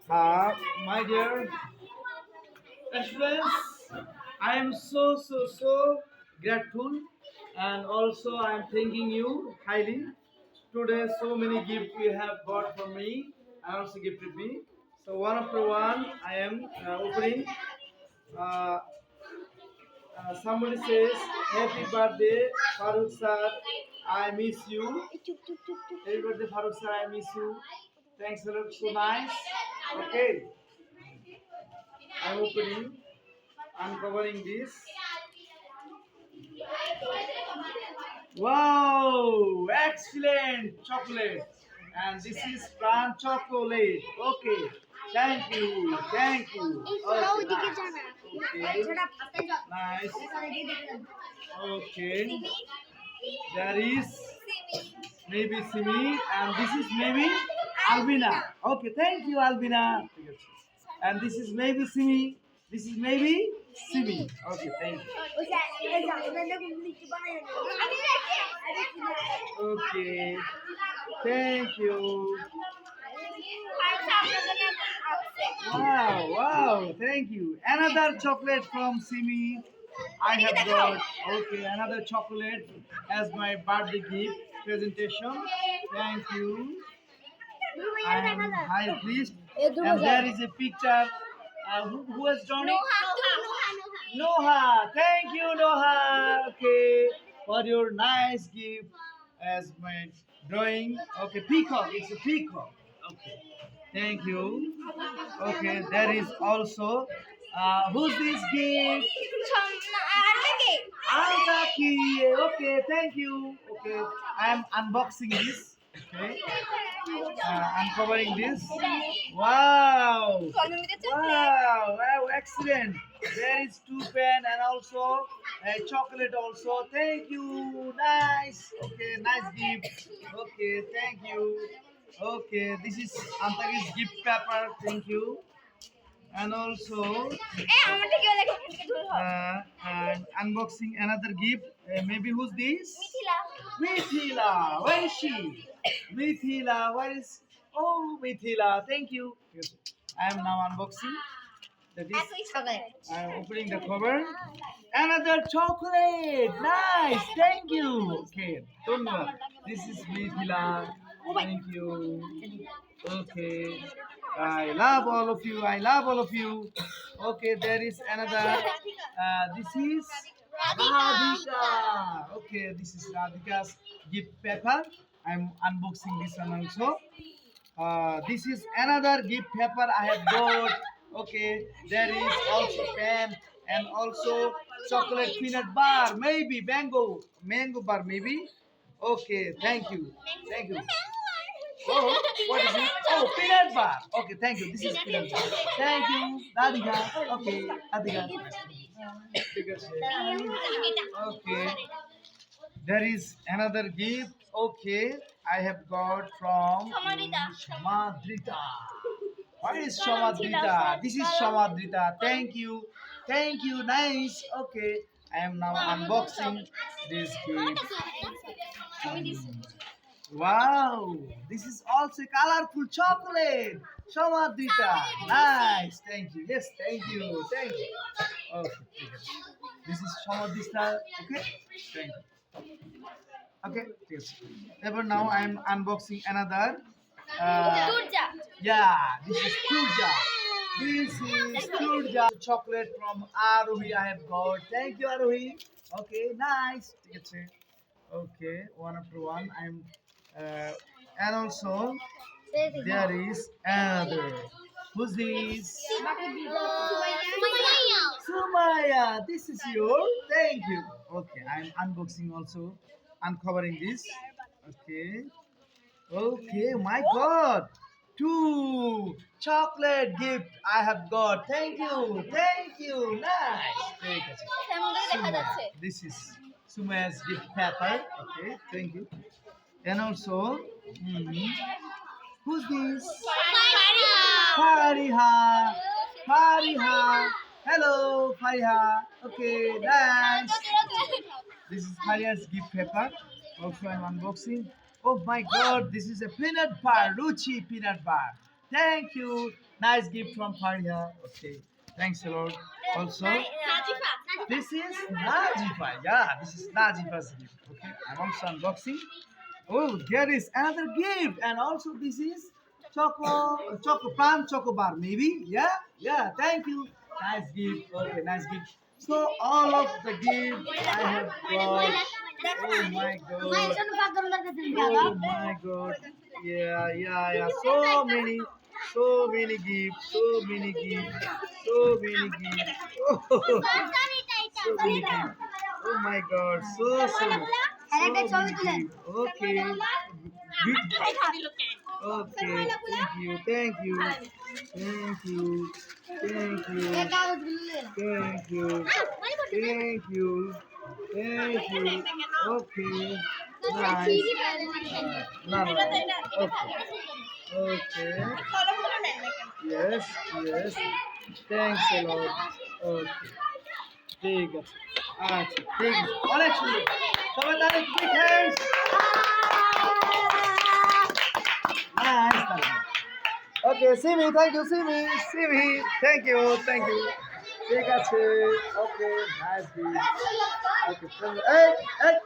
My dear friends, I am so grateful, and also I am thanking you highly. Today, so many gifts you have got from me, and also gifted me. So one after one, I am opening. Uh, Somebody says, "Happy birthday, Farooq sir. I miss you. Happy birthday, Farooq sir. I miss you. Thanks a lot. So nice. Okay, I'm opening. Uncovering this. Wow, excellent chocolate. And this is brown chocolate. Okay, thank you. Okay, nice. Okay, nice. Okay, there is maybe Simi, and this is maybe Albina. Okay, thank you, Albina. And this is maybe Simi. This is maybe Simi. Okay, thank you. Okay, thank you. Wow, thank you. Another chocolate from Simi. I have got, okay, another chocolate as my birthday gift presentation. Thank you. I am highly pleased. And there is a picture. Who has drawn it? Noha. Thank you, Noha. Okay, for your nice gift as my drawing. Okay, peacock. It's a peacock. Okay. Thank you. Okay, there is also who's this gift? Altaki. Okay, thank you. Okay, I am unboxing this. Okay, uncovering this. Wow, excellent. There is two pen and also a chocolate also. Thank you. Nice. Okay, nice gift. Okay, thank you. Okay, this is Antaki's gift paper. Thank you. And also and unboxing another gift. Maybe who's this? Mithila. Where is she? Mithila. Where is? Oh, Mithila. Thank you. Yes. I am now unboxing. That is, I am opening the cover. Another chocolate. Nice. Thank you. Okay. Dhanyawad. This is Mithila. Thank you. Okay. I love all of you. I love all of you. Okay, there is another. This is Radhika. Okay, this is Radhika's gift paper. I'm unboxing this one also. This is another gift paper I have got. Okay, there is also pen and also chocolate peanut bar, maybe mango bar, maybe. Okay, thank you. Oh, what is it? Oh, peanut bar. Okay, thank you. This is peanut bar. Thank you, Radhika. Okay, Radhika. Okay, there is another gift. Okay, I have got from Shamadrita. What is Shamadrita? This is Shamadrita. Thank you. Nice. Okay, I am now unboxing this gift. Wow, this is also colorful chocolate. Shamadrita. Nice. Thank you. Yes, thank you. Okay, ठीक है. This is Shamadrita. Okay, thank you. Okay, yes. Even now I am unboxing another. Yeah, this is Turja. This is Turja chocolate from Aruhi I have got. Thank you, Aruhi. Okay, nice. ठीक है. Okay, one after one. And also there is another. Who's this? Sumaya. This is your. Thank you. Okay, I'm unboxing also, uncovering this. Okay. Okay, my God. Two chocolate gift I have got. Thank you. Nice. Take it. Sumaya. This is Sumaya's gift paper. Okay, thank you. And also, mhm, who's this? Fariha. Fariha. Hello, Fariha. Okay, nice. This is Fariha's gift paper. Also, I'm unboxing. Oh my God, this is a peanut bar, Ruchi peanut bar. Thank you. Nice gift from Faria. Okay. Thanks a lot. Also, this is Najifa. Yeah, this is Najifa's gift. Okay. I'm also unboxing. Oh, there is another gift, and also this is choco bar, maybe. Yeah, yeah. Thank you. Nice gift. Okay, nice gift. So all of the gifts I have got. Oh my god. Oh my god. Yeah, yeah, yeah. So many gifts. So many gifts. So many gifts. Oh, so many gifts. Oh my god. So many gifts. Okay. Okay, thank you, thank you, thank you, thank you, thank you, thank you, thank you. Okay, nice. No, no, no. Okay, okay. Yes, yes. Thanks a lot. Okay, ঠিক আছে আচ্ছা ঠিক আছে অনেক সুন্দর সবাই তাহলে কি thanks nice Okay, see me, thank you, see me, thank you. ঠিক আছে, okay, nice deal. Okay, hey, hey.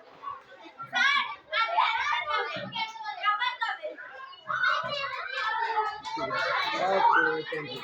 Okay, thank you.